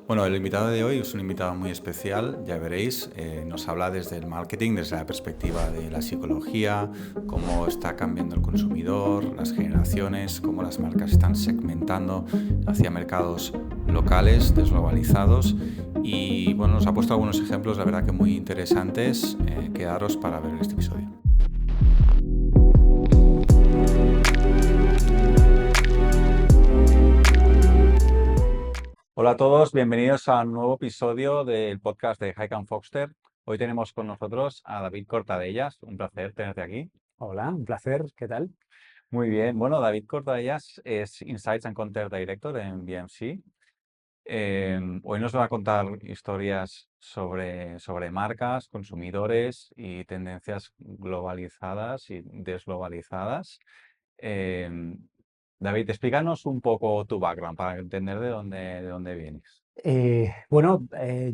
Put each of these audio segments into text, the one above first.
Bueno, el invitado de hoy es un invitado muy especial, ya veréis, nos habla desde el marketing, desde la perspectiva de la psicología, cómo está cambiando el consumidor, las generaciones, cómo las marcas están segmentando hacia mercados locales, desglobalizados y bueno, nos ha puesto algunos ejemplos, la verdad que muy interesantes, quedaros para ver este episodio. Hola a todos, bienvenidos a un nuevo episodio del podcast de Hike and Foster. Hoy tenemos con nosotros a David Cortadellas, un placer tenerte aquí. Hola, un placer, ¿qué tal? Muy bien, bueno, David Cortadellas es Insights and Content Director en BMC. Hoy nos va a contar historias sobre marcas, consumidores y tendencias globalizadas y desglobalizadas. Em, David, explícanos un poco tu background para entender de dónde vienes.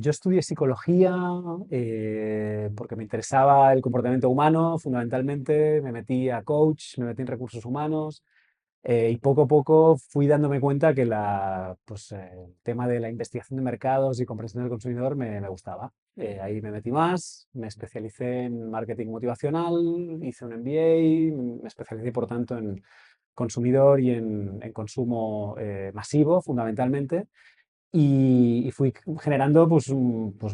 Yo estudié psicología porque me interesaba el comportamiento humano, fundamentalmente. Me metí a coach, me metí en recursos humanos y poco a poco fui dándome cuenta que el tema de la investigación de mercados y comprensión del consumidor me gustaba. Ahí me metí más, me especialicé en marketing motivacional, hice un MBA, me especialicé por tanto en consumidor y en consumo masivo, fundamentalmente. Y fui generando pues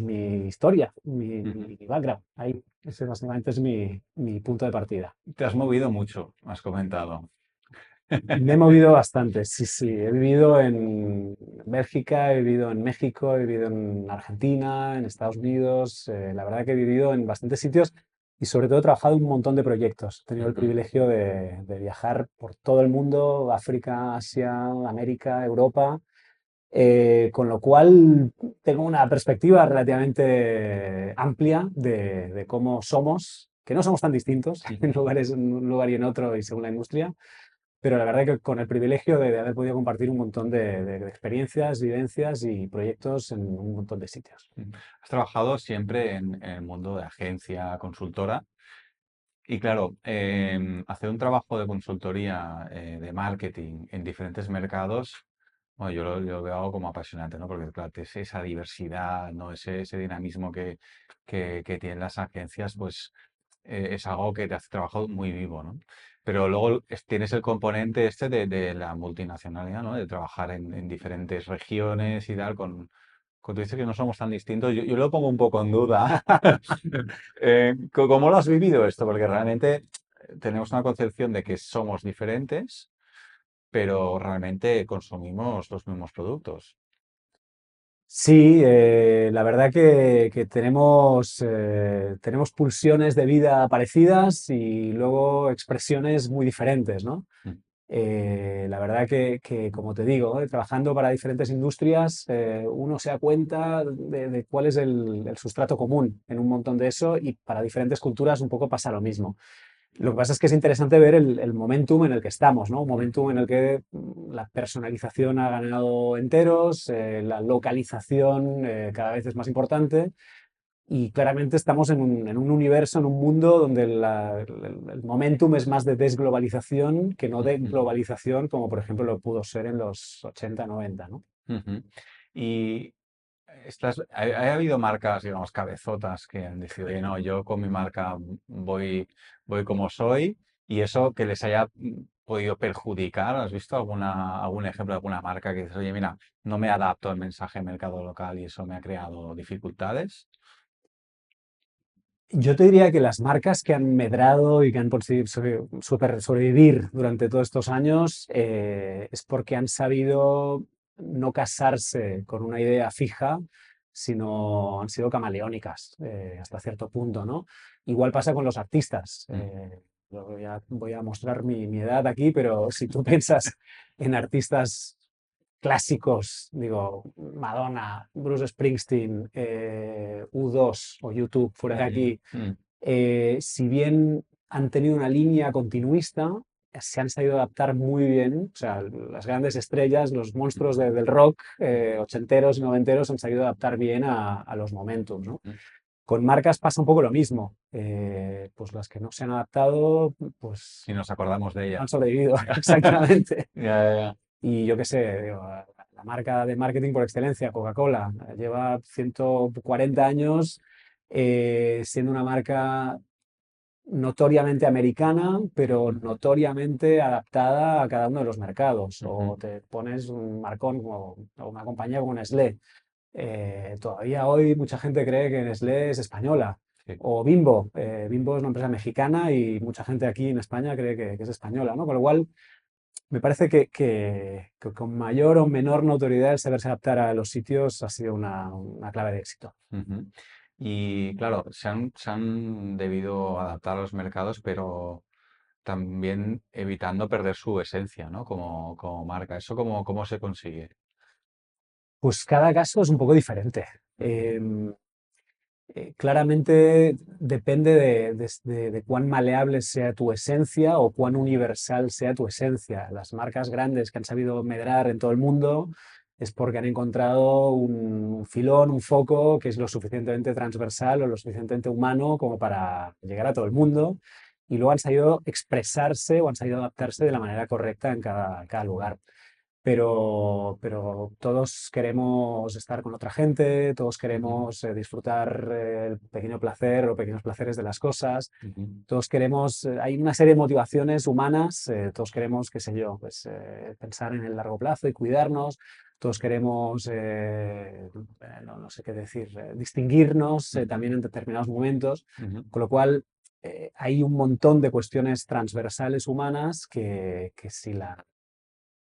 mi historia, mi background. Ahí, ese básicamente es mi punto de partida. Te has movido mucho, has comentado. Me he movido bastante, sí, sí. He vivido en Bélgica, he vivido en México, he vivido en Argentina, en Estados Unidos. La verdad que he vivido en bastantes sitios y sobre todo he trabajado en un montón de proyectos. He tenido el Ujú. privilegio de viajar por todo el mundo, África, Asia, América, Europa. Con lo cual tengo una perspectiva relativamente amplia de cómo somos, que no somos tan distintos en lugares, en un lugar y en otro y según la industria, pero la verdad que con el privilegio de haber podido compartir un montón de experiencias, vivencias y proyectos en un montón de sitios. Has trabajado siempre en el mundo de agencia, consultora. Y claro, hacer un trabajo de consultoría, de marketing en diferentes mercados, bueno, yo lo veo algo como apasionante, ¿no? Porque claro, esa diversidad, ¿no? Ese dinamismo que tienen las agencias, pues es algo que te hace trabajo muy vivo, ¿no? Pero luego tienes el componente este de la multinacionalidad, ¿no? De trabajar en diferentes regiones y tal, cuando dices que no somos tan distintos, yo lo pongo un poco en duda. ¿Cómo lo has vivido esto? Porque realmente tenemos una concepción de que somos diferentes, pero realmente consumimos los mismos productos. Sí, la verdad que tenemos pulsiones de vida parecidas y luego expresiones muy diferentes, ¿no? Mm, La verdad que, como te digo, trabajando para diferentes industrias, uno se da cuenta de cuál es el sustrato común en un montón de eso y para diferentes culturas un poco pasa lo mismo. Lo que pasa es que es interesante ver el momentum en el que estamos, ¿no? Un mm, momentum en el que la personalización ha ganado enteros, la localización cada vez es más importante y claramente estamos en un universo, en un mundo donde el momentum es más de desglobalización que no de mm, globalización, como por ejemplo lo pudo ser en los 80, 90, ¿no? ujú. Y ha habido marcas, digamos, cabezotas que han decidido, "Oye, no, yo con mi marca voy como soy", y eso que les haya podido perjudicar. ¿Has visto algún ejemplo de alguna marca que dices, oye, mira, no me adapto al mensaje de mercado local y eso me ha creado dificultades? Yo te diría que las marcas que han medrado y que han conseguido sobrevivir durante todos estos años es porque han sabido no casarse con una idea fija, sino han sido camaleónicas hasta cierto punto, ¿no? Igual pasa con los artistas. Mm, Yo voy a mostrar mi edad aquí, pero si tú piensas en artistas clásicos, digo, Madonna, Bruce Springsteen, U2 o YouTube fuera de mm, aquí, mm, si bien han tenido una línea continuista, se han sabido adaptar muy bien. O sea, las grandes estrellas, los monstruos del rock, ochenteros y noventeros, han sabido adaptar bien a los momentos, ¿no? mm. Con marcas pasa un poco lo mismo. Pues las que no se han adaptado, pues Y nos acordamos de no han ellas, ¿no? sobrevivido exactamente. Ya, ya, ya. Y yo qué sé, digo, la marca de marketing por excelencia, Coca-Cola, lleva 140 años siendo una marca notoriamente americana, pero notoriamente adaptada a cada uno de los mercados. O ujú, te pones un marcón o una compañía como Nestlé. Todavía hoy mucha gente cree que Nestlé es española. sí. O Bimbo. Bimbo es una empresa mexicana y mucha gente aquí en España cree que es española, ¿no? Con lo cual, me parece que con mayor o menor notoriedad el saberse adaptar a los sitios ha sido una clave de éxito. Ujú. Y claro, se han debido adaptar a los mercados, pero también evitando perder su esencia, ¿no? Como marca. ¿Eso cómo se consigue? Pues cada caso es un poco diferente. Ujú, Claramente depende de cuán maleable sea tu esencia o cuán universal sea tu esencia. Las marcas grandes que han sabido medrar en todo el mundo es porque han encontrado un filón, un foco que es lo suficientemente transversal o lo suficientemente humano como para llegar a todo el mundo y luego han sabido expresarse o han sabido adaptarse de la manera correcta en cada lugar. Pero todos queremos estar con otra gente, todos ujú, queremos disfrutar el pequeño placer o pequeños placeres de las cosas, ujú, todos queremos, hay una serie de motivaciones humanas, todos queremos, qué sé yo, pues pensar en el largo plazo y cuidarnos, todos queremos, no sé qué decir, distinguirnos ujú, también en determinados momentos, ujú, con lo cual hay un montón de cuestiones transversales humanas que si la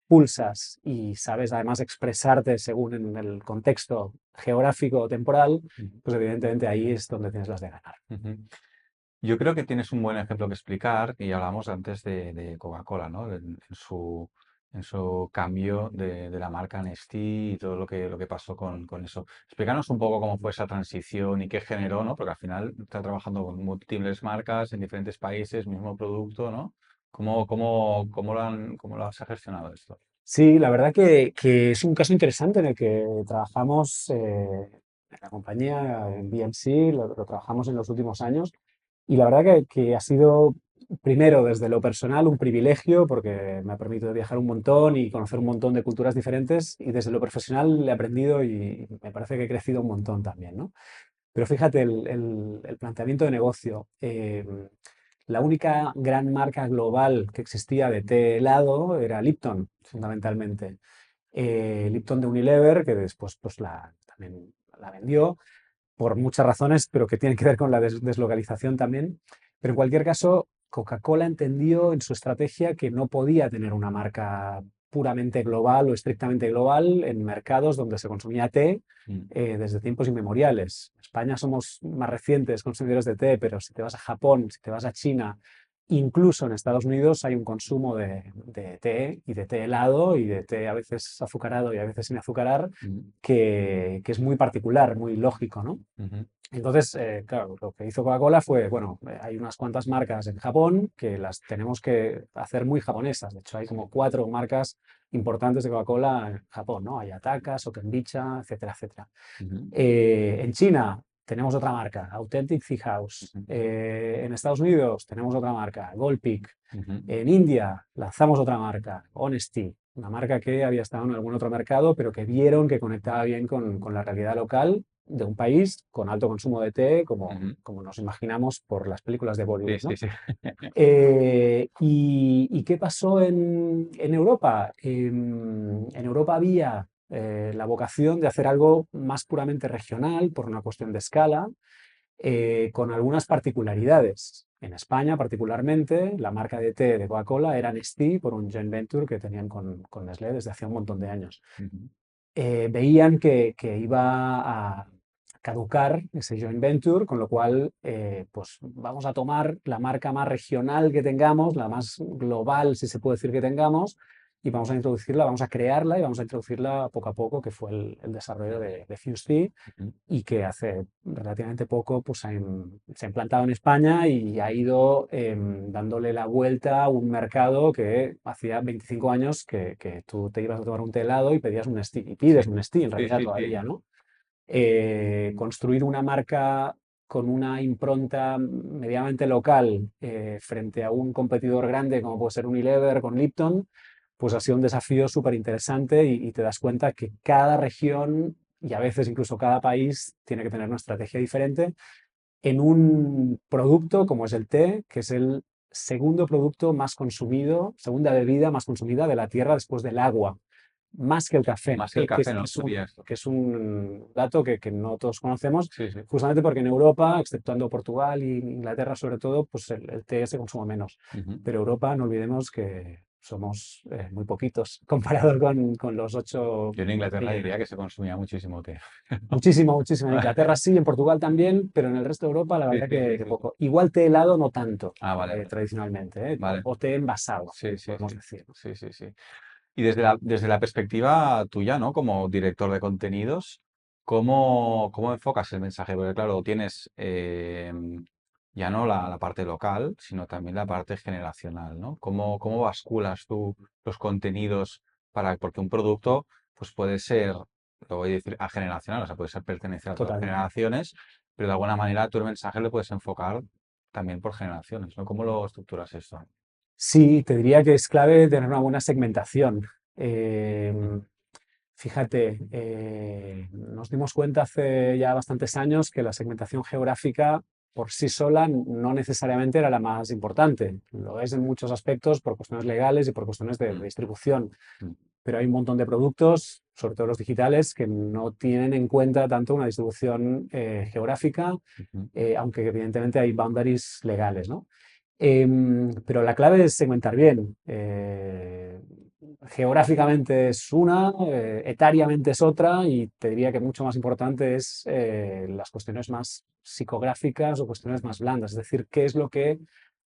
pulsas y sabes además expresarte según en el contexto geográfico o temporal, ujú, pues evidentemente ahí es donde tienes las de ganar. ujú. Yo creo que tienes un buen ejemplo que explicar y hablamos antes de Coca-Cola, ¿no? En su cambio de la marca Nestí y todo lo que pasó con eso. Explícanos un poco cómo fue esa transición y qué generó, ¿no? Porque al final está trabajando con múltiples marcas en diferentes países, mismo producto, ¿no? ¿Cómo lo has gestionado esto? Sí, la verdad que es un caso interesante en el que trabajamos en la compañía, en BMC, lo trabajamos en los últimos años y la verdad que ha sido, primero, desde lo personal, un privilegio porque me ha permitido viajar un montón y conocer un montón de culturas diferentes y desde lo profesional he aprendido y me parece que he crecido un montón también, ¿no? Pero fíjate, el planteamiento de negocio. La única gran marca global que existía de té helado era Lipton, Sí. fundamentalmente. Lipton de Unilever, que después pues, también la vendió por muchas razones, pero que tienen que ver con la deslocalización también. Pero en cualquier caso, Coca-Cola entendió en su estrategia que no podía tener una marca puramente global o estrictamente global en mercados donde se consumía té Mm, desde tiempos inmemoriales. En España somos más recientes consumidores de té, pero si te vas a Japón, si te vas a China, incluso en Estados Unidos hay un consumo de té y de té helado y de té a veces azucarado y a veces sin azucarar mm, que es muy particular, muy lógico, ¿no? ujú, Entonces, claro, lo que hizo Coca-Cola fue, bueno, hay unas cuantas marcas en Japón que las tenemos que hacer muy japonesas. De hecho, hay sí, como 4 marcas importantes de Coca-Cola en Japón, ¿no? Ayataka, Sokenbicha, etcétera, etcétera. ujú, En China tenemos otra marca, Authentic Tea House. ujú, En Estados Unidos tenemos otra marca, Gold Peak. ujú, En India lanzamos otra marca, Honesty, una marca que había estado en algún otro mercado, pero que vieron que conectaba bien con la realidad local de un país con alto consumo de té, ujú. como nos imaginamos por las películas de Bollywood, Sí, sí, ¿no? sí. ¿Y qué pasó en Europa? En Europa había la vocación de hacer algo más puramente regional por una cuestión de escala, con algunas particularidades. En España, particularmente, la marca de té de Coca-Cola era Nestí por un joint venture que tenían con Nestlé desde hace un montón de años. Ujú, Veían que iba a caducar ese joint venture, con lo cual, pues vamos a tomar la marca más regional que tengamos, la más global, si se puede decir que tengamos, y vamos a introducirla, vamos a crearla y vamos a introducirla poco a poco, que fue el desarrollo de Fuse Tea, ujú, y que hace relativamente poco pues, se ha implantado en España y ha ido dándole la vuelta a un mercado que hacía 25 años que tú te ibas a tomar un té helado y pedías un Nestí, y sí, pides un Nestí en sí, realidad sí, sí. todavía, ¿no? Construir una marca con una impronta medianamente local frente a un competidor grande como puede ser Unilever con Lipton, pues ha sido un desafío súper interesante y te das cuenta que cada región y a veces incluso cada país tiene que tener una estrategia diferente en un producto como es el té, que es el segundo producto más consumido, segunda bebida más consumida de la Tierra después del agua, más que el café, Más que el café, no sabía esto. que es un dato que no todos conocemos, Sí, sí. justamente porque en Europa, exceptuando Portugal e Inglaterra sobre todo, pues el té se consume menos. Ujú. Pero Europa, no olvidemos que somos muy poquitos comparado con los 8 Yo en Inglaterra diría millones. que se consumía muchísimo té. Muchísimo, muchísimo. En Inglaterra sí, en Portugal también, pero en el resto de Europa la Sí, verdad sí, sí, que sí. poco. Igual té helado no tanto, Ah, vale, vale. tradicionalmente, Vale. o té envasado, Sí, sí, podemos sí. decir. Sí, sí, sí. Y desde la perspectiva tuya, ¿no? Como director de contenidos, ¿cómo enfocas el mensaje? Porque claro, tienes ya no la parte local, sino también la parte generacional, ¿no? ¿Cómo basculas tú los contenidos porque un producto pues puede ser, lo voy a decir, ageneracional, o sea, puede ser pertenecer a todas las Totalmente. generaciones, pero de alguna manera tú el mensaje lo puedes enfocar también por generaciones, ¿no? ¿Cómo lo estructuras esto? Sí, te diría que es clave tener una buena segmentación. Eh, Fíjate, nos dimos cuenta hace ya bastantes años que la segmentación geográfica por sí sola no necesariamente era la más importante. Lo es en muchos aspectos por cuestiones legales y por cuestiones de Mm, distribución, mm, pero hay un montón de productos, sobre todo los digitales, que no tienen en cuenta tanto una distribución geográfica, ujú, aunque evidentemente hay boundaries legales, ¿no? Pero la clave es segmentar bien. Geográficamente es una, etariamente es otra, y te diría que mucho más importante es las cuestiones más psicográficas o cuestiones más blandas, es decir, qué es lo que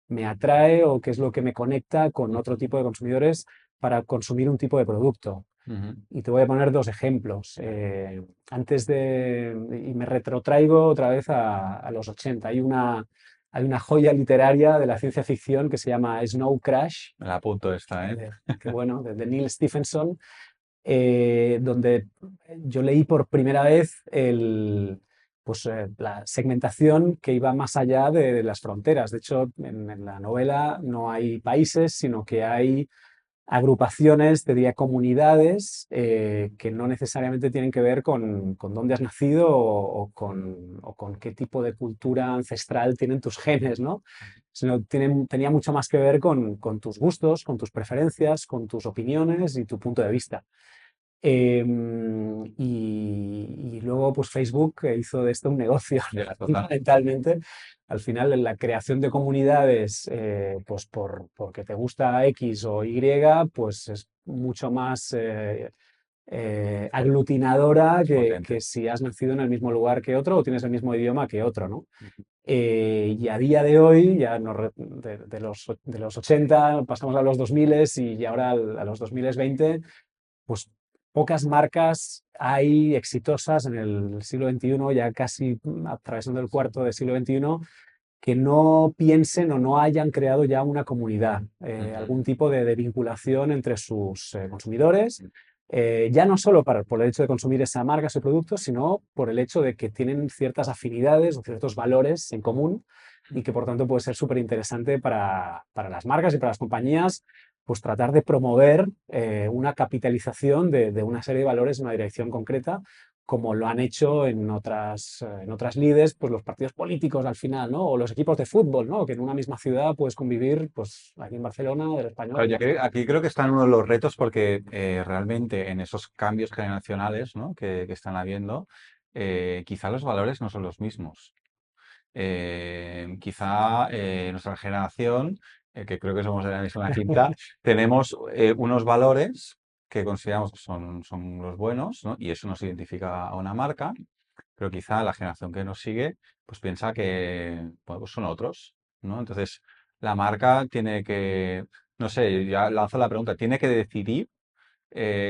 me atrae o qué es lo que me conecta con otro ujú, tipo de consumidores para consumir un tipo de producto. ujú. Y te voy a poner dos ejemplos. Y me retrotraigo otra vez a los 80. Hay una joya literaria de la ciencia ficción que se llama Snow Crash, Me la apunto esta, ¿eh? que bueno, de Neil Stephenson, donde yo leí por primera vez la segmentación que iba más allá de las fronteras. De hecho, en la novela no hay países, sino que hay agrupaciones, te diría comunidades, que no necesariamente tienen que ver con dónde has nacido o con qué tipo de cultura ancestral tienen tus genes, ¿no? Sino tenía mucho más que ver con tus gustos, con tus preferencias, con tus opiniones y tu punto de vista. Y luego, pues Facebook hizo de esto un negocio, Ya, total. fundamentalmente. Al final, en la creación de comunidades, pues porque te gusta X o Y, pues es mucho más aglutinadora que Potente. si has nacido en el mismo lugar que otro o tienes el mismo idioma que otro, ¿no? Ujú. Y a día de hoy, de los 80 pasamos a los 2000 y ahora a los 2020, pues pocas marcas hay exitosas en el siglo XXI, ya casi atravesando el cuarto del siglo XXI, que no piensen o no hayan creado ya una comunidad, Ujú. algún tipo de vinculación entre sus consumidores, ya no solo por el hecho de consumir esa marca, ese producto, sino por el hecho de que tienen ciertas afinidades o ciertos valores en común y que por tanto puede ser súper interesante para las marcas y para las compañías, pues tratar de promover una capitalización de una serie de valores en una dirección concreta, como lo han hecho en otras lides, pues los partidos políticos al final, ¿no? O los equipos de fútbol, ¿no? Que en una misma ciudad puedes convivir, pues aquí en Barcelona, del Español, Claro, del Barcelona. aquí creo que están uno de los retos porque realmente en esos cambios generacionales, ¿no? que están habiendo, quizá los valores no son los mismos. Quizá nuestra generación, que creo que somos de la misma quinta, tenemos unos valores que consideramos que son los buenos, ¿no? Y eso nos identifica a una marca, pero quizá la generación que nos sigue pues piensa que bueno, pues son otros, ¿no? Entonces, la marca tiene que, no sé, ya lanzo la pregunta, ¿tiene que decidir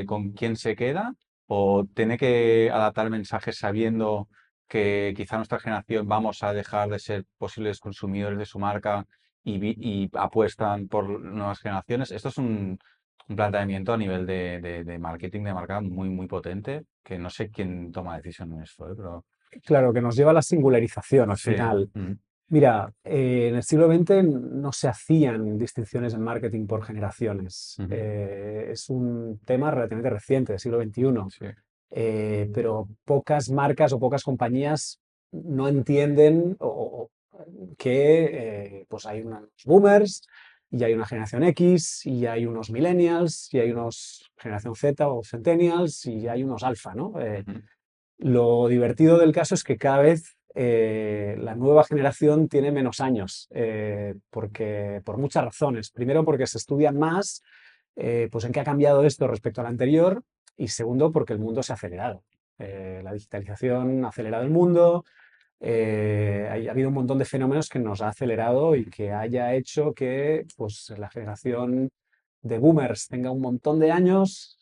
con quién se queda o tiene que adaptar mensajes sabiendo que quizá nuestra generación vamos a dejar de ser posibles consumidores de su marca y apuestan por nuevas generaciones? Esto es un planteamiento a nivel de marketing de marca muy, muy potente, que no sé quién toma decisión en esto, pero Claro, que nos lleva a la singularización al sí. final. Mm. Mira, en el siglo XX no se hacían distinciones en marketing por generaciones. Ujú. Es un tema relativamente reciente, del siglo XXI. Sí. Pero pocas marcas o pocas compañías no entienden que pues hay unos boomers y hay una generación X y hay unos millennials y hay unos generación Z o centennials y hay unos alfa, ¿no? Ujú. Lo divertido del caso es que cada vez la nueva generación tiene menos años, porque, por muchas razones. Primero, porque se estudian más, pues en qué ha cambiado esto respecto al anterior, y segundo, porque el mundo se ha acelerado. La digitalización ha acelerado el mundo, ha habido un montón de fenómenos que nos ha acelerado y que haya hecho que pues, la generación de boomers tenga un montón de años,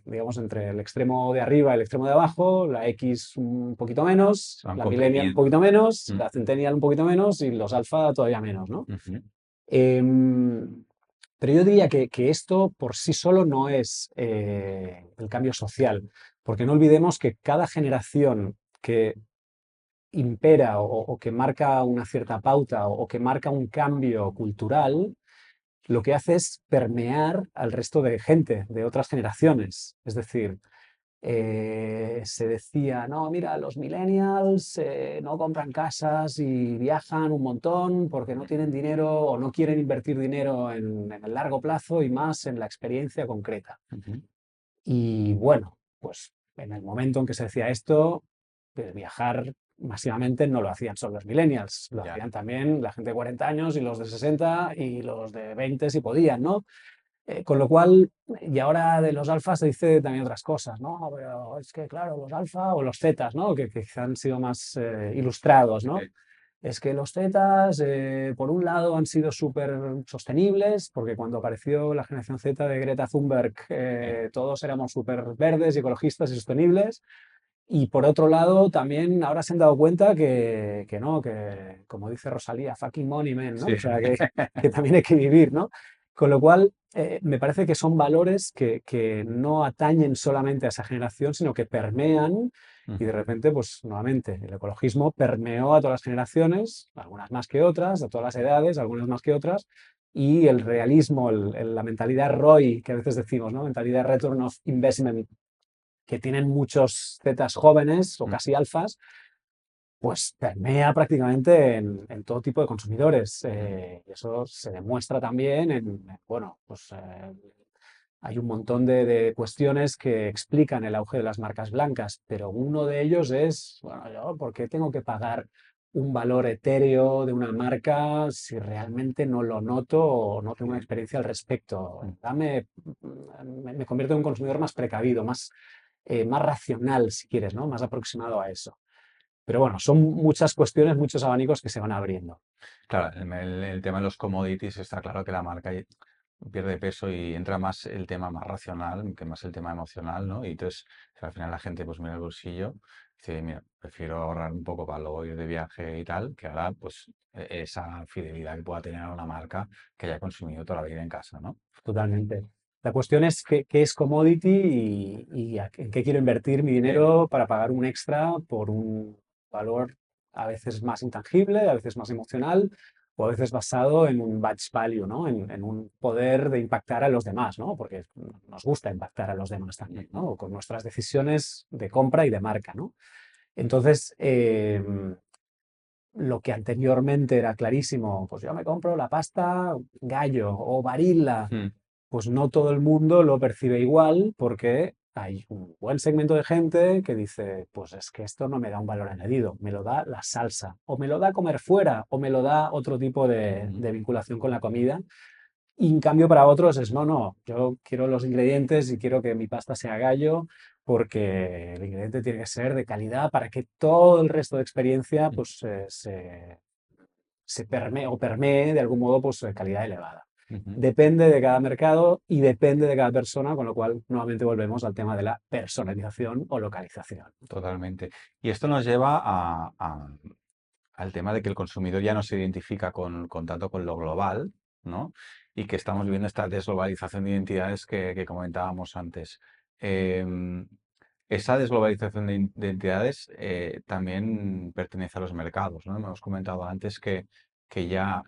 digamos, entre el extremo de arriba y el extremo de abajo, la X un poquito menos, Se van la millennial un comprimiendo. poquito menos, Mm. la centennial un poquito menos y los alfa todavía menos, ¿no? Ujú. Em, pero yo diría que esto por sí solo no es el cambio social, porque no olvidemos que cada generación que impera o que marca una cierta pauta o que marca un cambio cultural, lo que hace es permear al resto de gente, de otras generaciones. Es decir, se decía, no, mira, los millennials no compran casas y viajan un montón porque no tienen dinero o no quieren invertir dinero en el largo plazo y más en la experiencia concreta. Ujú. Y bueno, pues en el momento en que se decía esto, pues viajar masivamente no lo hacían solo los millennials, lo Ya. hacían también la gente de 40 años y los de 60 y los de 20 si podían, ¿no? Con lo cual, y ahora de los alfas se dice también otras cosas, ¿no? Pero es que, claro, los alfa o los zetas, ¿no? Que quizá han sido más ilustrados, ¿no? Sí. Es que los zetas, por un lado, han sido súper sostenibles, porque cuando apareció la generación Z de Greta Thunberg, Sí. todos éramos súper verdes, y ecologistas y sostenibles. Y por otro lado, también ahora se han dado cuenta que no, que como dice Rosalía, fucking money, man, ¿no? Sí. O sea, que también hay que vivir, ¿no? Con lo cual, me parece que son valores que no atañen solamente a esa generación, sino que permean y de Ujú. repente, pues nuevamente, el ecologismo permeó a todas las generaciones, algunas más que otras, a todas las edades, algunas más que otras, y el realismo, la mentalidad ROI, que a veces decimos, ¿no? Mentalidad Return of Investment, que tienen muchos zetas jóvenes o Mm. casi alfas, pues permea prácticamente en todo tipo de consumidores. Ujú. Y eso se demuestra también bueno, pues hay un montón de cuestiones que explican el auge de las marcas blancas, pero uno de ellos es, bueno, yo, ¿por qué tengo que pagar un valor etéreo de una marca si realmente no lo noto o no tengo una Sí. experiencia al respecto? Mm. Me convierto en un consumidor más precavido, más racional, si quieres, ¿no? Más aproximado a eso. Pero bueno, son muchas cuestiones, muchos abanicos que se van abriendo. Claro, el tema de los commodities está claro que la marca pierde peso y entra más el tema más racional que más el tema emocional, ¿no? Y entonces, si al final la gente pues mira el bolsillo y dice, mira, prefiero ahorrar un poco para luego ir de viaje y tal, que ahora pues esa fidelidad que pueda tener a una marca que haya consumido toda la vida en casa, ¿no? Totalmente. La cuestión es qué es commodity y en qué quiero invertir mi Eh, dinero para pagar un extra por un valor a veces más intangible, a veces más emocional o a veces basado en un batch value, ¿no? En un poder de impactar a los demás, ¿no? Porque nos gusta impactar a los demás también, Ujú. ¿no? Con nuestras decisiones de compra y de marca, ¿no? Entonces, lo que anteriormente era clarísimo, pues yo me compro la pasta Gallo o Barilla, Mm. pues no todo el mundo lo percibe igual porque hay un buen segmento de gente que dice, pues es que esto no me da un valor añadido, me lo da la salsa, o me lo da comer fuera, o me lo da otro tipo Ujú. de vinculación con la comida. Y en cambio para otros es, no, no, yo quiero los ingredientes y quiero que mi pasta sea Gallo porque el ingrediente tiene que ser de calidad para que todo el resto de experiencia pues se permee o permee de algún modo pues calidad elevada. Ujú. Depende de cada mercado y depende de cada persona, con lo cual nuevamente volvemos al tema de la personalización o localización. Totalmente. Y esto nos lleva al tema de que el consumidor ya no se identifica con tanto con lo global, ¿no? Y que estamos viviendo esta desglobalización de identidades que comentábamos antes. Em, esa desglobalización de entidades también pertenece a los mercados, ¿no? Hemos comentado antes que ya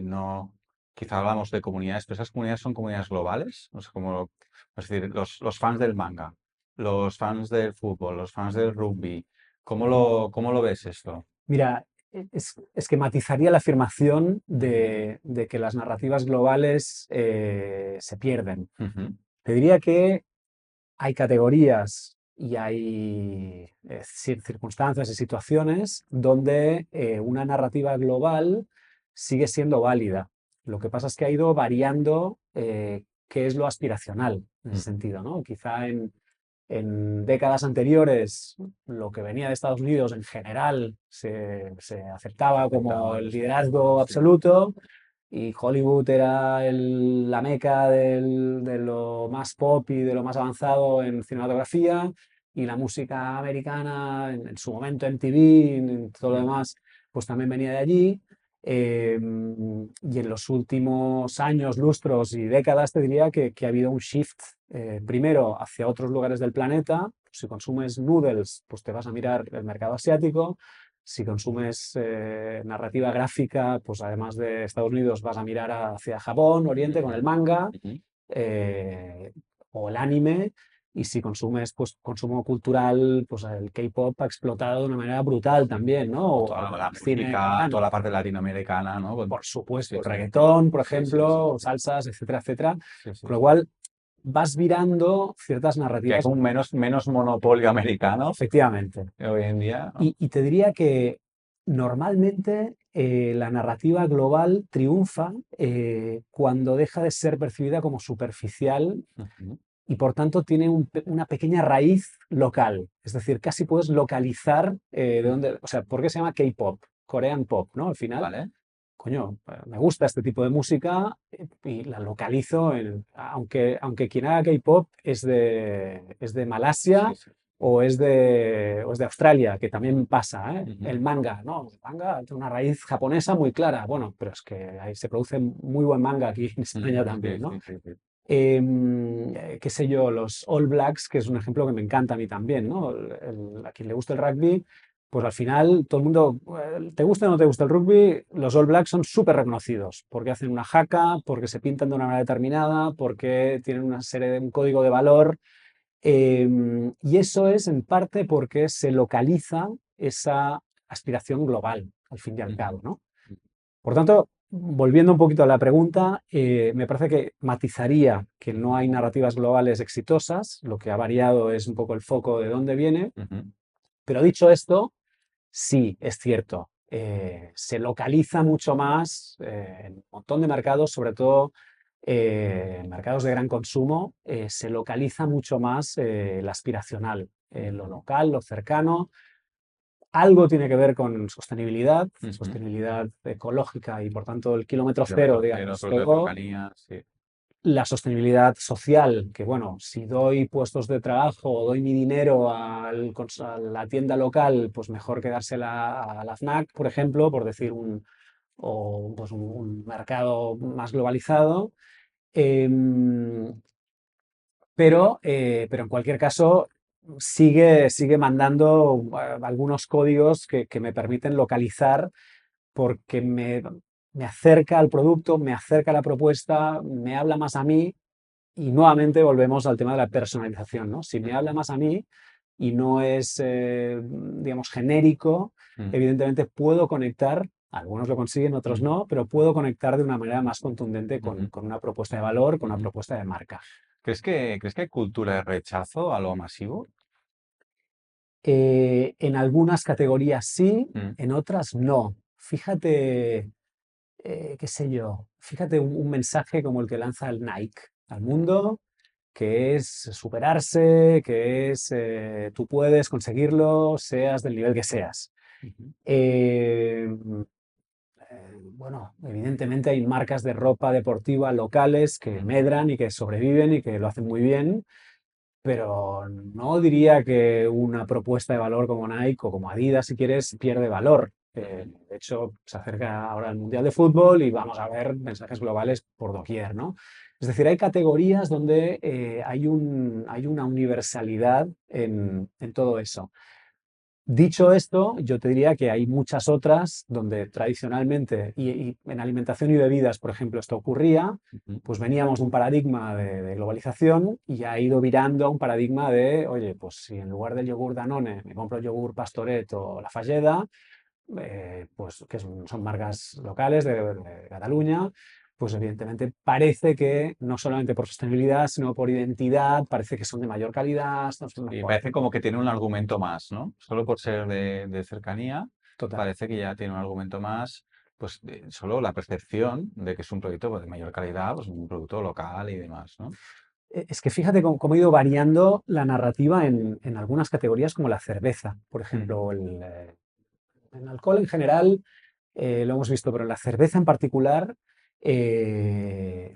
no, quizá hablamos de comunidades, pero esas comunidades son comunidades globales, no sé cómo, es decir, los fans del manga, los fans del fútbol, los fans del rugby, cómo lo ves esto? Mira, es que matizaría la afirmación Ujú, de que las narrativas globales se pierden. ujú, Te diría que hay categorías y hay circunstancias y situaciones donde una narrativa global sigue siendo válida. Lo que pasa es que ha ido variando qué es lo aspiracional en ese ujú. sentido, ¿no? Quizá en décadas anteriores lo que venía de Estados Unidos en general se aceptaba como Aceptado, el es como, liderazgo sí. absoluto y Hollywood era la meca de lo más pop y de lo más avanzado en cinematografía, y la música americana, en su momento MTV, en todo lo Ujú, demás, pues también venía de allí. Y en los últimos años, lustros y décadas te diría que ha habido un shift, primero hacia otros lugares del planeta. Si consumes noodles, pues te vas a mirar el mercado asiático. Si consumes narrativa gráfica, pues además de Estados Unidos vas a mirar hacia Japón, Oriente con el ujú, manga ujú. eh, o el anime. Y si consumes pues, consumo cultural, pues el K-pop ha explotado de una manera brutal Sí. también, ¿no? O O toda el la cine música, toda coreano, la parte latinoamericana, ¿no? por supuesto, Sí, el sí, reggaetón, por sí, sí, sí, ejemplo, o sí, salsas, etcétera, etcétera. sí, sí, Con lo sí. cual vas virando ciertas Que hay narrativas, como menos monopolio americano efectivamente. hoy en día, ¿no? Y te diría que normalmente la narrativa global triunfa cuando deja de ser percibida como superficial Ujú, y por tanto tiene una pequeña raíz local. Es decir, casi puedes localizar de ujú. dónde, o sea, ¿por qué se llama K-pop? Korean Pop, ¿no? Al final, ¿Vale? coño, me gusta este tipo de música y la localizo, aunque quien haga K-pop es de Malasia Sí, sí. o es de Australia, que Ujú, también pasa, ¿eh? ujú. El manga, ¿no? El manga tiene una raíz japonesa muy clara. Bueno, pero es que ahí se produce muy buen manga aquí en España Ujú, sí, también, ¿no? sí, sí, sí. Qué sé yo, los All Blacks, que es un ejemplo que me encanta a mí también, ¿no? A quien le gusta el rugby, pues al final todo el mundo, te gusta o no te gusta el rugby, los All Blacks son súper reconocidos, porque hacen una jaca, porque se pintan de una manera determinada, porque tienen una serie de un código de valor, y eso es en parte porque se localiza esa aspiración global, al fin y al Ujú, cabo, ¿no? ujú, Por tanto, volviendo un poquito a la pregunta, me parece que matizaría que no hay narrativas globales exitosas, lo que ha variado es un poco el foco de dónde viene, ujú, pero dicho esto, sí, es cierto, se localiza mucho más en un montón de mercados, sobre todo en mercados de gran consumo, se localiza mucho más el aspiracional, lo ujú, local, lo cercano. Algo tiene que ver con ujú. sostenibilidad ecológica y por tanto el kilómetro cero, Kilómetro cero, digamos. producto de Luego, cercanía, sí. la sostenibilidad social, que bueno, si doy puestos de trabajo o doy mi dinero a la tienda local, pues mejor quedársela a la FNAC, por ejemplo, por decir o, pues un mercado más globalizado. Em, pero en cualquier caso, sigue mandando algunos códigos que me permiten localizar porque me acerca al producto, me acerca a la propuesta, me habla más a mí y nuevamente volvemos al tema de la personalización, ¿no? Si me habla Ujú, más a mí y no es, digamos, genérico, ujú, evidentemente puedo conectar, algunos lo consiguen, otros ujú, no, pero puedo conectar de una manera más contundente con, ujú, con una propuesta de valor, con una ujú. propuesta de marca. ¿Crees que hay cultura de rechazo a lo masivo? En algunas categorías sí, Mm, en otras no. Fíjate, qué sé yo, fíjate un mensaje como el que lanza el Nike al mundo, que es superarse, que es tú puedes conseguirlo, seas del nivel que seas. ujú, Eh, bueno, evidentemente hay marcas de ropa deportiva locales que ujú, medran y que sobreviven y que lo hacen muy bien, pero no diría que una propuesta de valor como Nike o como Adidas, si quieres, pierde valor. De hecho, se acerca ahora el Mundial de Fútbol y vamos a ver mensajes globales por doquier, ¿no? Es decir, hay categorías donde hay una universalidad en todo eso. Dicho esto, yo te diría que hay muchas otras donde tradicionalmente, y en alimentación y bebidas, por ejemplo, esto ocurría, Ujú. pues veníamos de un paradigma de globalización y ha ido virando a un paradigma de, oye, pues si en lugar del yogur Danone me compro el yogur Pastoret o La Falleda, pues que son marcas locales de Cataluña, pues evidentemente parece que no solamente por sostenibilidad, sino por identidad, parece que son de mayor calidad, son Y mejor. parece como que tiene un argumento más, ¿no? Solo por ser de cercanía, Total. parece que ya tiene un argumento más, pues solo la percepción de que es un producto pues, de mayor calidad, pues un producto local y demás, ¿no? Es que fíjate cómo ha ido variando la narrativa en algunas categorías como la cerveza, por Mm. ejemplo, en alcohol en general lo hemos visto, pero en la cerveza en particular,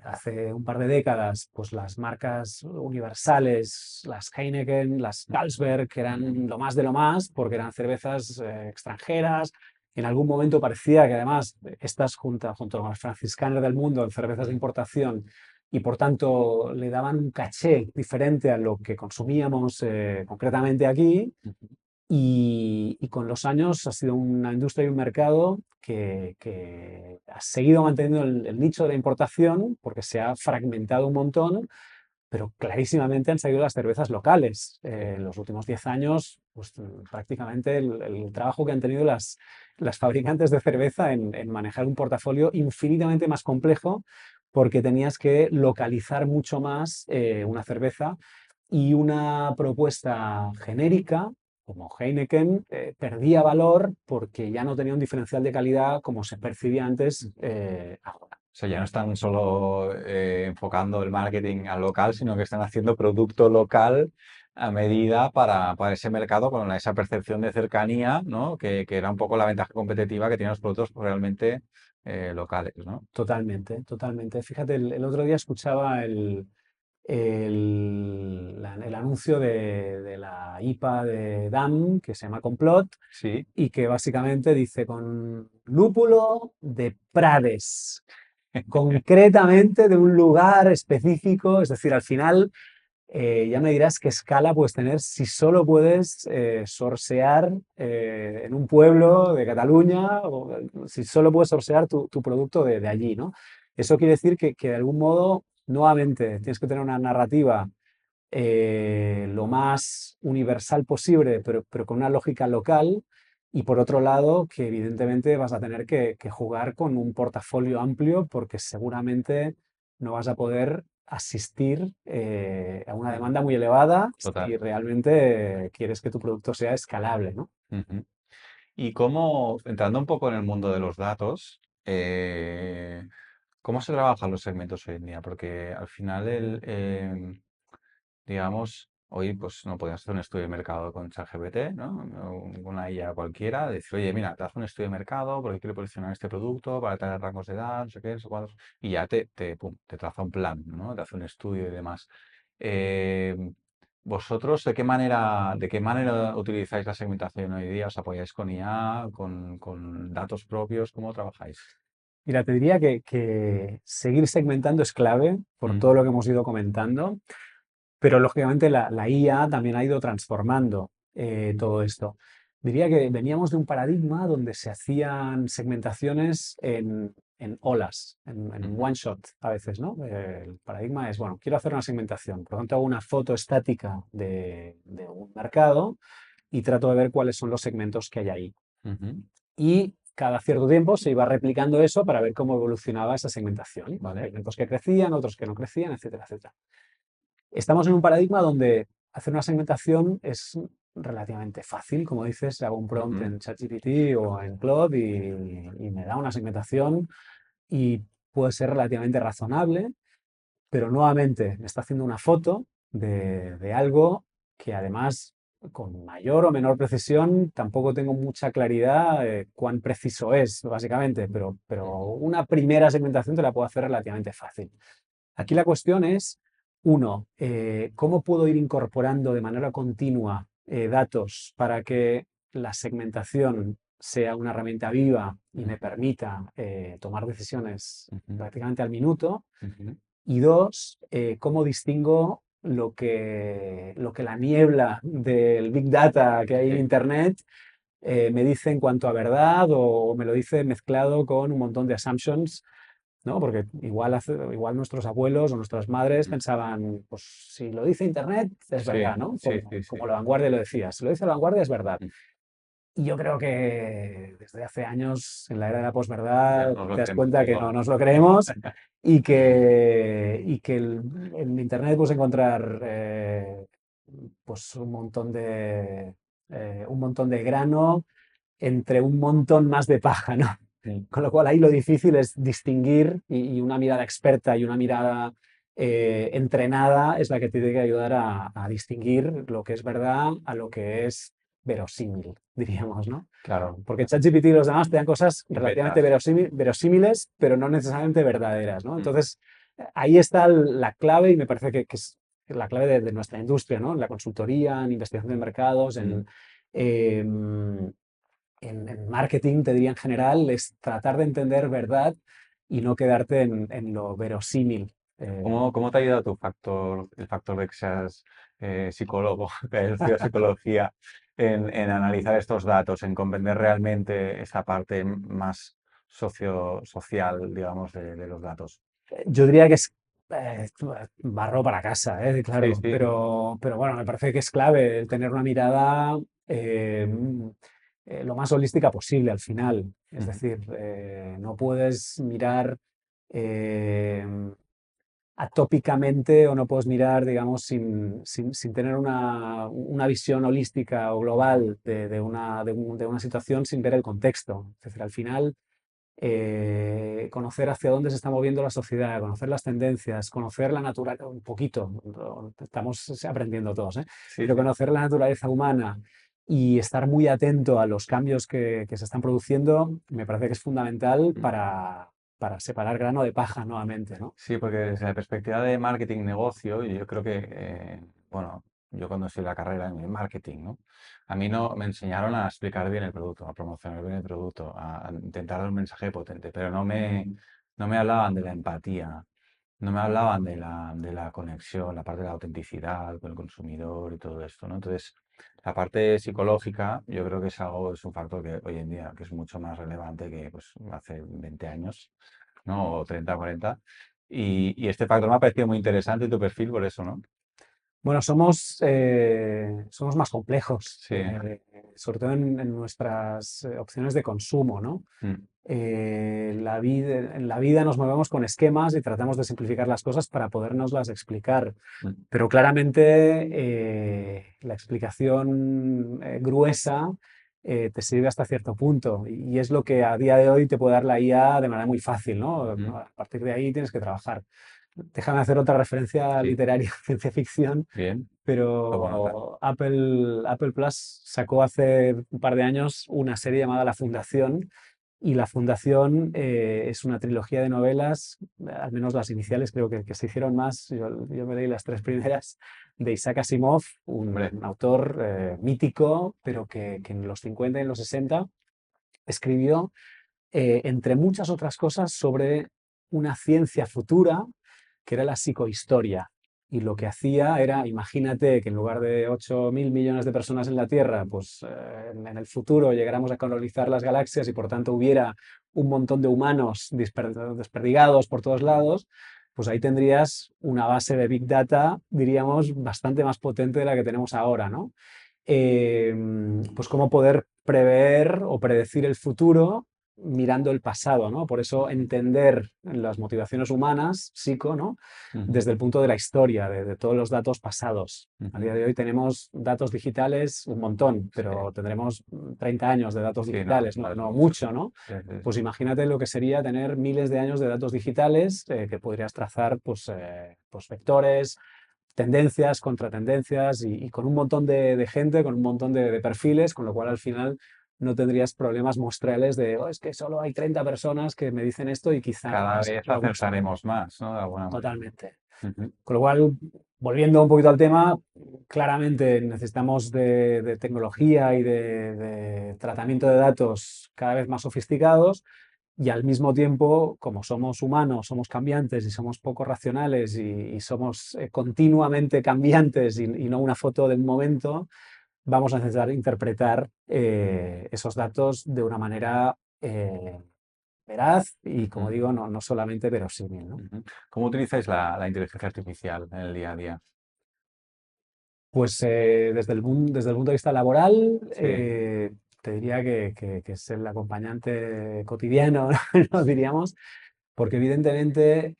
hace un par de décadas, pues las marcas universales, las Heineken, las Carlsberg, que eran lo más de lo más, porque eran cervezas extranjeras. En algún momento parecía que además estas junto con las franciscanas del mundo en cervezas de Mm. importación y por tanto le daban un caché diferente a lo que consumíamos concretamente aquí Ujú. y con los años ha sido una industria y un mercado que ha seguido manteniendo el nicho de la importación porque se ha fragmentado un montón, pero clarísimamente han seguido las cervezas locales. Sí. En los últimos 10 años, pues prácticamente el trabajo que han tenido las fabricantes de cerveza en manejar un portafolio infinitamente más complejo porque tenías que localizar mucho más una cerveza y una propuesta genérica como Heineken perdía valor porque ya no tenía un diferencial de calidad como se percibía antes ahora. O sea, ya no están solo enfocando el marketing al local, sino que están haciendo producto local a medida para ese mercado con esa percepción de cercanía, ¿no? Que era un poco la ventaja competitiva que tienen los productos realmente locales, ¿no? Totalmente, totalmente. Fíjate, el otro día escuchaba el anuncio de la IPA de DAM, que se llama Complot, Sí. y que básicamente dice con lúpulo de Prades, concretamente de un lugar específico, es decir, al final ya me dirás qué escala puedes tener si solo puedes sorsear en un pueblo de Cataluña o si solo puedes sorsear tu producto de allí, ¿no? Eso quiere decir que de algún modo, nuevamente, tienes que tener una narrativa lo más universal posible, pero con una lógica local. Y por otro lado, que evidentemente vas a tener que jugar con un portafolio amplio porque seguramente no vas a poder asistir a una Ujú. demanda muy elevada Total. si realmente quieres que tu producto sea escalable, ¿no? Ujú. Y cómo, entrando un poco en el mundo de los datos, ¿cómo se trabajan los segmentos hoy en día? Porque al final digamos, hoy pues no podemos hacer un estudio de mercado con ChatGPT, ¿no? O con una IA cualquiera, decir, oye, mira, te hace un estudio de mercado porque quiero posicionar este producto para tener rangos de edad, no sé qué, no sé cuántos, y ya pum, te traza un plan, ¿no? Te hace un estudio y demás. Eh, ¿Vosotros de qué manera utilizáis la segmentación hoy día? ¿Os apoyáis con IA, con datos propios? ¿Cómo trabajáis? Mira, te diría que seguir segmentando es clave por Mm. todo lo que hemos ido comentando. Pero lógicamente la IA también ha ido transformando todo esto. Diría que veníamos de un paradigma donde se hacían segmentaciones en olas, en Ujú. one shot a veces, ¿no? El paradigma es, bueno, quiero hacer una segmentación, por lo tanto hago una foto estática de un mercado y trato de ver cuáles son los segmentos que hay ahí. Ujú. Y cada cierto tiempo se iba replicando eso para ver cómo evolucionaba esa segmentación. ¿Vale? Segmentos que crecían, otros que no crecían, etcétera, etcétera. Estamos en un paradigma donde hacer una segmentación es relativamente fácil. Como dices, hago un prompt Ujú. en ChatGPT o en Claude y me da una segmentación y puede ser relativamente razonable, pero nuevamente me está haciendo una foto de algo que además con mayor o menor precisión tampoco tengo mucha claridad de cuán preciso es, básicamente, pero Ujú. una primera segmentación te la puedo hacer relativamente fácil. Aquí la cuestión es, uno, ¿cómo puedo ir incorporando de manera continua datos para que la segmentación sea una herramienta viva y ujú, me permita tomar decisiones ujú, prácticamente al minuto. ujú. Y dos, cómo distingo lo que la niebla del Big Data que hay en Sí, Internet me dice en cuanto a verdad o me lo dice mezclado con un montón de assumptions, ¿no? Porque igual, igual nuestros abuelos o nuestras madres mm, pensaban, pues si lo dice Internet es sí, verdad, ¿no? sí, sí, Como sí. La Vanguardia lo decía, si lo dice La Vanguardia es verdad. Mm. Y yo creo que desde hace años, en la era de la Ya posverdad, nos lo te das creemos cuenta que no todo. nos lo creemos y que en Internet puedes encontrar pues un montón de grano entre un montón más de paja, ¿no? Sí. Con lo cual ahí lo difícil es distinguir y una mirada experta y una mirada entrenada es la que te tiene que ayudar a distinguir lo que es verdad a lo que es verosímil, diríamos, ¿no? Claro, Porque ChatGPT y los demás te dan cosas relativamente betas. verosímiles, pero no necesariamente verdaderas, ¿no? Mm, Entonces, ahí está la clave y me parece que es la clave de nuestra industria, ¿no? En la consultoría, en investigación de mercados, mm. em, en marketing, te diría en general, es tratar de entender verdad y no quedarte en lo verosímil. ¿Cómo te ha ayudado el factor de que seas psicólogo, que hayas estudiado psicología, en analizar estos datos, en comprender realmente esa parte más social, digamos, de los datos? Yo diría que es eh, barro para casa, Sí, claro, sí. pero bueno, me parece que es clave el tener una mirada eh, lo más holística posible al final. Es Ujú, decir, no puedes mirar eh, atópicamente o no puedes mirar, digamos, sin tener una visión holística o global de una situación sin ver el contexto. Es decir, al final conocer hacia dónde se está moviendo la sociedad, conocer las tendencias, conocer la naturaleza, un poquito, estamos aprendiendo todos, ¿eh? sí, Pero sí. conocer la naturaleza humana y estar muy atento a los cambios que se están produciendo, me parece que es fundamental Mm. para separar grano de paja nuevamente, ¿no? Sí, porque desde la perspectiva de marketing negocio, yo creo que, bueno, yo cuando hice la carrera en marketing, ¿no? A mí no me enseñaron a explicar bien el producto, a promocionar bien el producto, a intentar dar un mensaje potente, pero no me hablaban de la empatía, no me hablaban de la conexión, la parte de la autenticidad con el consumidor y todo esto, ¿no? Entonces, la parte psicológica, yo creo que es un factor que hoy en día que es mucho más relevante que pues, hace 20 años, ¿no? O 30 o 40. Y este factor me ha parecido muy interesante tu perfil por eso, ¿no? Bueno, somos más complejos, Sí. sobre todo en nuestras opciones de consumo, ¿no? Mm, En la vida nos movemos con esquemas y tratamos de simplificar las cosas para podernoslas explicar. mm, Pero claramente la explicación gruesa te sirve hasta cierto punto y es lo que a día de hoy te puede dar la IA de manera muy fácil, ¿no? ujú. A partir de ahí tienes que trabajar. Déjame hacer otra referencia Sí, literaria, ciencia ficción, bien. Tomo nota. pero Apple Plus sacó hace un par de años una serie llamada La Fundación y La Fundación es una trilogía de novelas, al menos las iniciales creo que se hicieron más, yo me leí las tres primeras, de Isaac Asimov, Hombre, un autor mítico, pero que en los 50 y en los 60 escribió, entre muchas otras cosas, sobre una ciencia futura que era la psicohistoria. Y lo que hacía era, imagínate que en lugar de 8.000 millones de personas en la Tierra, pues en el futuro llegáramos a colonizar las galaxias y por tanto hubiera un montón de humanos desperdigados por todos lados, pues ahí tendrías una base de Big Data, diríamos, bastante más potente de la que tenemos ahora, ¿no? eh, pues cómo poder prever o predecir el futuro mirando el pasado, ¿no? Por eso entender las motivaciones humanas, psico, ¿no? ujú, Desde el punto de la historia, de todos los datos pasados. A ujú. día de hoy tenemos datos digitales un montón, Sí, pero tendremos 30 años de datos sí, no, digitales, no es no mucho. mucho, ¿no? Sí, sí, Pues sí. imagínate lo que sería tener miles de años de datos digitales que podrías trazar pues vectores, tendencias, contratendencias y con un montón de gente, con un montón de perfiles, con lo cual al final no tendrías problemas muestrales de, oh, es que solo hay 30 personas que me dicen esto y quizá no Cada es vez lo mismo. acertaremos más, ¿no? De alguna manera. Totalmente. Ujú. Con lo cual, volviendo un poquito al tema, claramente necesitamos de tecnología y de tratamiento de datos cada vez más sofisticados y al mismo tiempo, como somos humanos, somos cambiantes y somos poco racionales y somos continuamente cambiantes y no una foto de un momento, vamos a necesitar interpretar esos datos de una manera veraz y, como Ujú, digo, no solamente verosímil, ¿no? ujú. ¿Cómo utilizáis la inteligencia artificial en el día a día? Pues desde el punto de vista laboral, Sí, te diría que es el acompañante cotidiano, ¿no? Diríamos, porque evidentemente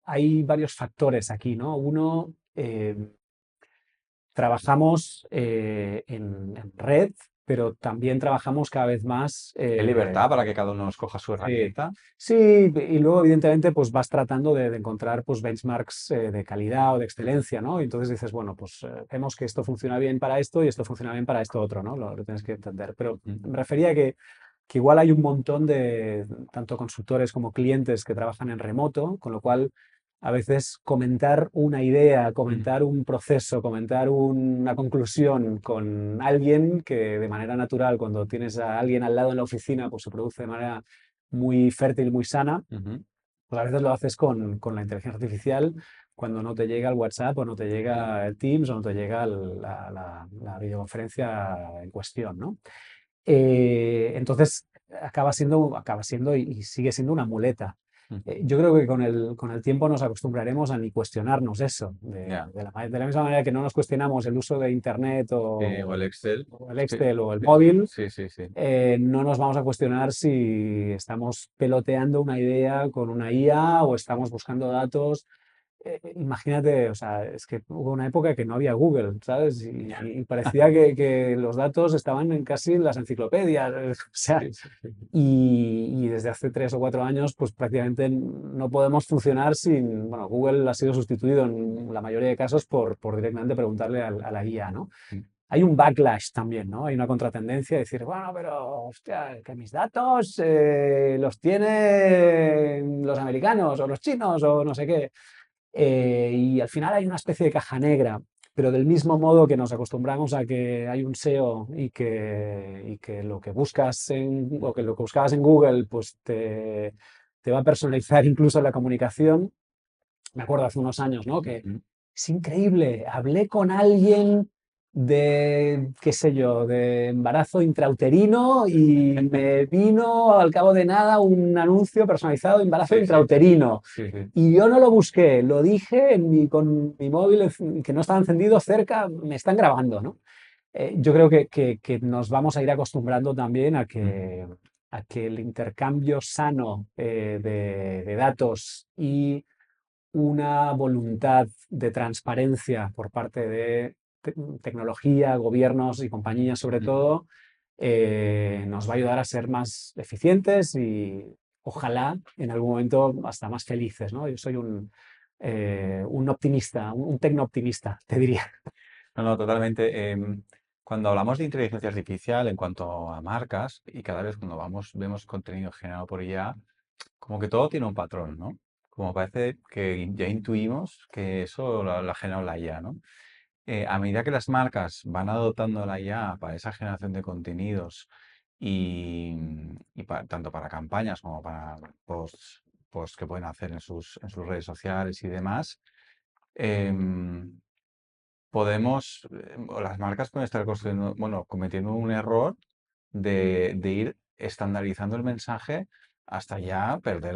hay varios factores aquí, ¿no? Uno, trabajamos en red, pero también trabajamos cada vez más. hay libertad para que cada uno escoja su Sí, herramienta. sí, y luego evidentemente pues vas tratando de encontrar pues benchmarks de calidad o de excelencia, ¿no? Y entonces dices, bueno, pues vemos que esto funciona bien para esto y esto funciona bien para esto otro, ¿no? Lo tienes que entender. Pero Ujú, me refería a que igual hay un montón de tanto consultores como clientes que trabajan en remoto, con lo cual a veces comentar una idea, ujú, comentar un proceso, comentar una conclusión con alguien que de manera natural, cuando tienes a alguien al lado en la oficina, pues se produce de manera muy fértil, muy sana, ujú. pues a veces lo haces con la inteligencia artificial cuando no te llega el WhatsApp o no te llega el Teams o no te llega la videoconferencia en cuestión, ¿no? Entonces acaba siendo y sigue siendo una muleta. Ujú. Yo creo que con el tiempo nos acostumbraremos a ni cuestionarnos eso. Ya, De la misma manera que no nos cuestionamos el uso de Internet o el Excel. o el Sí, Excel o el sí, móvil, sí, sí, sí. no nos vamos a cuestionar si estamos peloteando una idea con una IA o estamos buscando datos. Imagínate, o sea, es que hubo una época que no había Google, ¿sabes? Ya. Y parecía que los datos estaban casi en las enciclopedias, o sea, Sí, sí, sí. y desde hace 3 o 4 años, pues prácticamente no podemos funcionar sin, bueno, Google ha sido sustituido en la mayoría de casos por directamente preguntarle a la IA, ¿no? Mm. Hay un backlash también, ¿no? Hay una contratendencia de decir, bueno, pero, hostia, que mis datos los tienen los americanos o los chinos o no sé qué. Y al final hay una especie de caja negra, pero del mismo modo que nos acostumbramos a que hay un SEO y que lo que buscas o que lo que buscabas en Google, pues te va a personalizar incluso la comunicación. Me acuerdo hace unos años, ¿no? Que Ujú. es increíble. Hablé con alguien de, qué sé yo, de embarazo intrauterino y me vino al cabo de nada un anuncio personalizado de embarazo Sí, sí, intrauterino. sí, sí. Y yo no lo busqué, lo dije con mi móvil que no estaba encendido cerca, me están grabando, ¿no? Yo creo que nos vamos a ir acostumbrando también Ujú, a que el intercambio sano de datos y una voluntad de transparencia por parte de tecnología, gobiernos y compañías sobre ujú. todo, nos va a ayudar a ser más eficientes y ojalá en algún momento hasta más felices, ¿no? Yo soy un optimista, un tecno-optimista, te diría. No, no, totalmente. Cuando hablamos de inteligencia artificial en cuanto a marcas, y cada vez cuando vemos contenido generado por IA, como que todo tiene un patrón, ¿no? Como parece que ya intuimos que eso lo ha generado la IA, ¿no? A medida que las marcas van adoptando la IA para esa generación de contenidos y, tanto para campañas como para posts que pueden hacer en sus redes sociales y demás, em, o las marcas pueden estar construyendo, bueno, cometiendo un error de ir estandarizando el mensaje hasta ya perder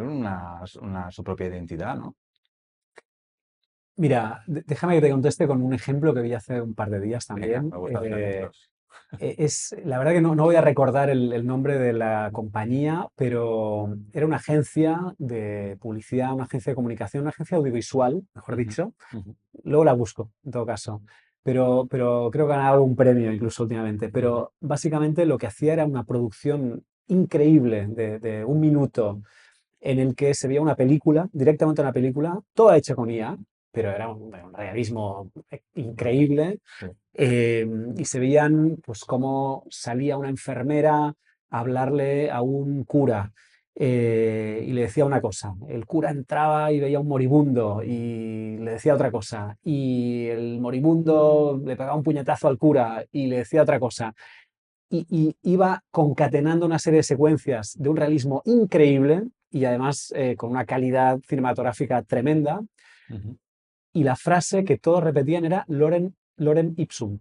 su propia identidad, ¿no? Mira, déjame que te conteste con un ejemplo que vi hace un par de días Venga, también. me gustan los ejemplos. La verdad que no voy a recordar el nombre de la compañía, pero era una agencia de publicidad, una agencia de comunicación, una agencia audiovisual, mejor Ujú, dicho. ujú, Luego la busco, en todo caso. Pero creo que ha ganado un premio incluso últimamente. ujú, Pero básicamente lo que hacía era una producción increíble de un minuto en el que se veía una película, directamente una película, toda hecha con IA, pero era un realismo brutal. increíble. Sí. Y se veían pues cómo salía una enfermera a hablarle a un cura. y le decía una cosa. El cura entraba y veía un moribundo y le decía otra cosa. Y el moribundo le pegaba un puñetazo al cura y le decía otra cosa. Y iba concatenando una serie de secuencias de un realismo increíble y además con una calidad cinematográfica tremenda. Ujú. Y la frase que todos repetían era Lorem, Lorem ipsum.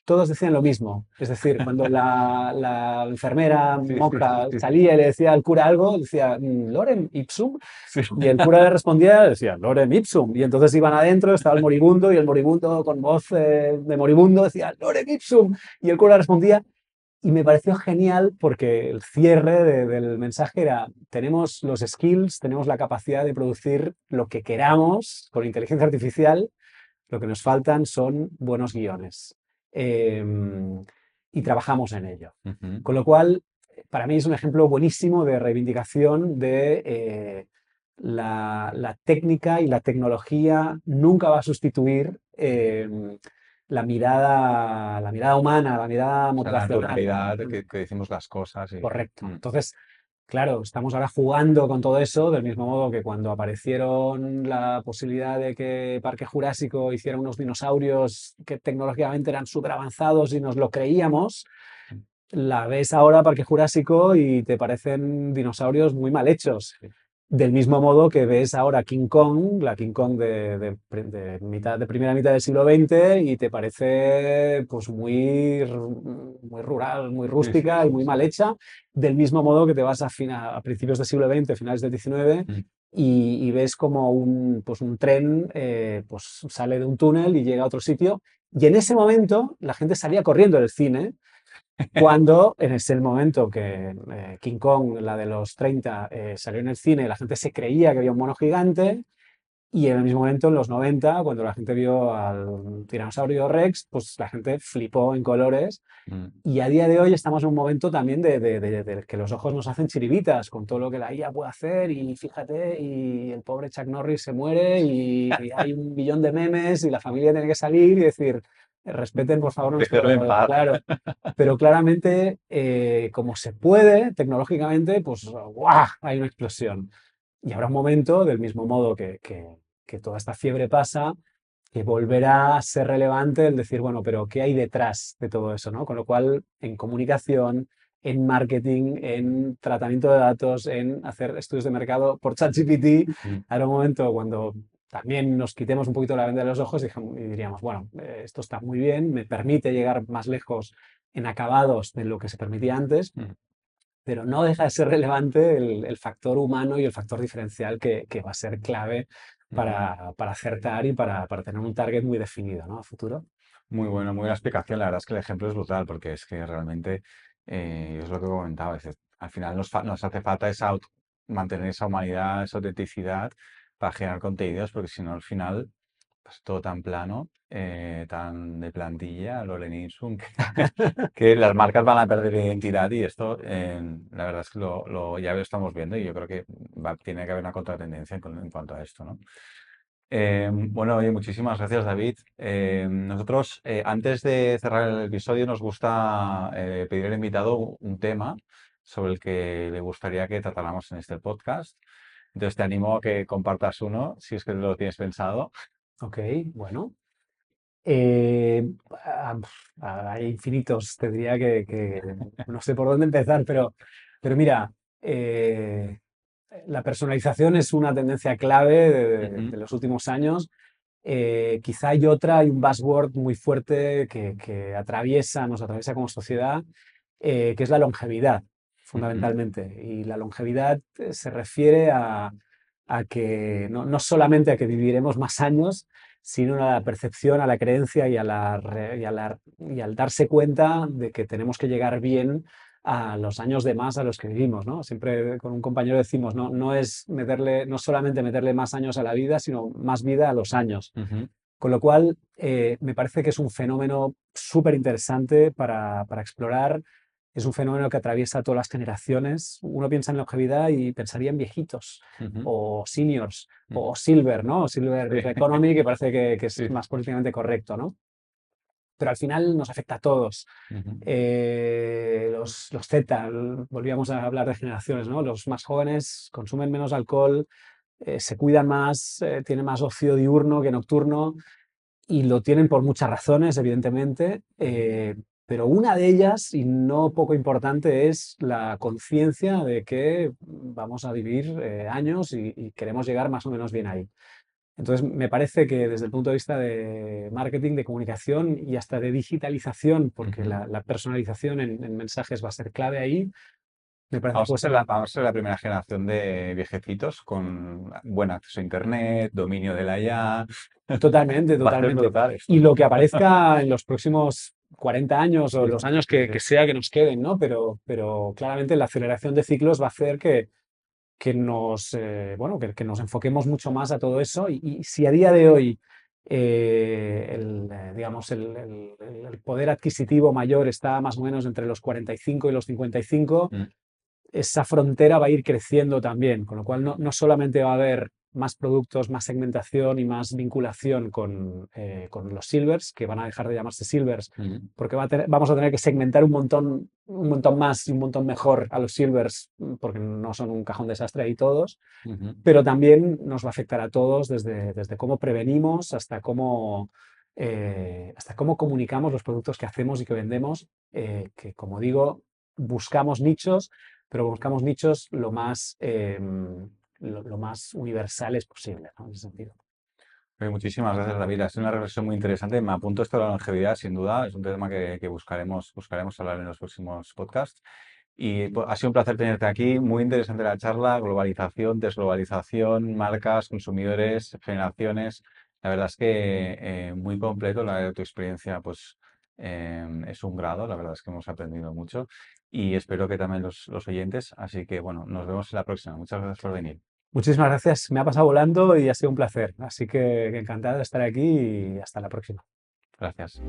Todos decían lo mismo. Es decir, cuando la enfermera Sí, sí, sí, monja sí, sí. salía y le decía al cura algo, decía Lorem ipsum. Sí. Y el cura le respondía, decía Lorem ipsum. Y entonces iban adentro, estaba el moribundo y el moribundo con voz de moribundo decía Lorem ipsum. Y el cura respondía. Y me pareció genial porque el cierre del mensaje era, tenemos los skills, tenemos la capacidad de producir lo que queramos con inteligencia artificial, lo que nos faltan son buenos guiones. Eh, y trabajamos en ello. Ujú. Con lo cual, para mí es un ejemplo buenísimo de reivindicación de la técnica y la tecnología nunca va a sustituir la mirada humana, la mirada O sea, la motivacional. naturalidad que decimos las cosas y... Correcto. Mm. Entonces, claro, estamos ahora jugando con todo eso, del mismo modo que cuando aparecieron la posibilidad de que Parque Jurásico hiciera unos dinosaurios que tecnológicamente eran súper avanzados y nos lo creíamos, la ves ahora Parque Jurásico y te parecen dinosaurios muy mal hechos. Sí. Del mismo modo que ves ahora King Kong, la King Kong de mitad, de primera mitad del siglo XX, y te parece pues muy rural, muy Sí, sí, rústica y sí, muy sí. mal hecha. Del mismo modo que te vas a principios del siglo XX, finales del XIX, Mm. y ves como pues un tren pues sale de un túnel y llega a otro sitio. Y en ese momento la gente salía corriendo del cine cuando en ese momento que King Kong, la de los 30, salió en el cine, la gente se creía que había un mono gigante, y en el mismo momento, en los 90, cuando la gente vio al tiranosaurio Rex, pues la gente flipó en colores. Mm. Y a día de hoy estamos en un momento también de que los ojos nos hacen chiribitas con todo lo que la IA puede hacer, y fíjate, y el pobre Chuck Norris se muere y hay un billón de memes y la familia tiene que salir y decir, respeten por favor Dejarme en nuestro... paz. Claro, pero claramente, como se puede tecnológicamente, pues ¡guau! Hay una explosión. Y habrá un momento, del mismo modo que toda esta fiebre pasa, que volverá a ser relevante el decir, bueno, pero ¿qué hay detrás de todo eso, ¿no? Con lo cual, en comunicación, en marketing, en tratamiento de datos, en hacer estudios de mercado por ChatGPT, Mm. habrá un momento cuando también nos quitemos un poquito la venda de los ojos y diríamos, bueno, esto está muy bien, me permite llegar más lejos en acabados de lo que se permitía antes, Mm. pero no deja de ser relevante el factor humano y el factor diferencial que va a ser clave Ujú. para acertar y para tener un target muy definido, ¿no? A futuro. Muy bueno, muy buena explicación. La verdad es que el ejemplo es brutal porque es que realmente es lo que comentaba. Al final nos hace falta mantener esa humanidad, esa autenticidad para generar contenidos, porque si no, al final, pues todo tan plano, tan de plantilla, lo Ipsum, que las marcas van a perder identidad y esto, la verdad es que ya lo estamos viendo y yo creo que tiene que haber una contratendencia en cuanto a esto, ¿no? Bueno, oye, muchísimas gracias, David. Nosotros, antes de cerrar el episodio, nos gusta pedir al invitado un tema sobre el que le gustaría que tratáramos en este podcast. Entonces, te animo a que compartas uno, si es que lo tienes pensado. Ok, bueno. Eh, ah, Hay infinitos, te diría que no sé por dónde empezar, pero mira, eh, la personalización es una tendencia clave Ujú. de los últimos años. Quizá hay un buzzword muy fuerte que nos atraviesa como sociedad, que es la longevidad, Ujú. fundamentalmente. Y la longevidad se refiere a que no solamente a que viviremos más años, sino a la percepción, a la creencia y al darse cuenta de que tenemos que llegar bien a los años de más a los que vivimos, ¿no? Siempre con un compañero decimos, no solamente meterle más años a la vida, sino más vida a los años. Ujú. Con lo cual, me parece que es un fenómeno súper interesante para explorar. Es un fenómeno que atraviesa todas las generaciones. Uno piensa en longevidad y pensaría en viejitos, Ujú. o seniors, Ujú. o silver, ¿no? O silver Sí. economy, que parece que es Sí. más políticamente correcto, ¿no? Pero al final nos afecta a todos. Ujú. los Z, volvíamos a hablar de generaciones, ¿no? Los más jóvenes consumen menos alcohol, se cuidan más, tienen más ocio diurno que nocturno y lo tienen por muchas razones, evidentemente, pero una de ellas, y no poco importante, es la conciencia de que vamos a vivir años y queremos llegar más o menos bien ahí. Entonces, me parece que desde el punto de vista de marketing, de comunicación y hasta de digitalización, porque Ujú. la personalización en mensajes va a ser clave ahí, me parece que Vamos puede a ser ser vamos a ser la primera generación de viejecitos con buen acceso a Internet, dominio de la IA. totalmente, Va a ser totalmente. brutal esto. Y lo que aparezca en los próximos 40 años o Sí, los años sí, sí. que sea que nos queden, ¿no? Pero claramente la aceleración de ciclos va a hacer que nos, bueno, que nos enfoquemos mucho más a todo eso. Y si a día de hoy digamos, el poder adquisitivo mayor está más o menos entre los 45 y los 55, Mm, esa frontera va a ir creciendo también, con lo cual no solamente va a haber más productos, más segmentación y más vinculación con los silvers, que van a dejar de llamarse silvers, mm, porque vamos a tener que segmentar un montón más y un montón mejor a los silvers, porque no son un cajón desastre ahí todos, ujú. pero también nos va a afectar a todos desde cómo prevenimos hasta cómo comunicamos los productos que hacemos y que vendemos, que como digo, buscamos nichos, pero buscamos nichos lo más universales posible, ¿no? En ese sentido. Oye, muchísimas gracias, David. Es una reflexión muy interesante. Me apunto esto de la longevidad, sin duda. Es un tema que buscaremos hablar en los próximos podcasts. Y pues, ha sido un placer tenerte aquí. Muy interesante la charla. Globalización, desglobalización, marcas, consumidores, generaciones. La verdad es que muy completo. La de tu experiencia, pues, es un grado. La verdad es que hemos aprendido mucho. Y espero que también los oyentes. Así que, bueno, nos vemos en la próxima. Muchas gracias por venir. Muchísimas gracias, me ha pasado volando y ha sido un placer. Así que encantado de estar aquí y hasta la próxima. Gracias.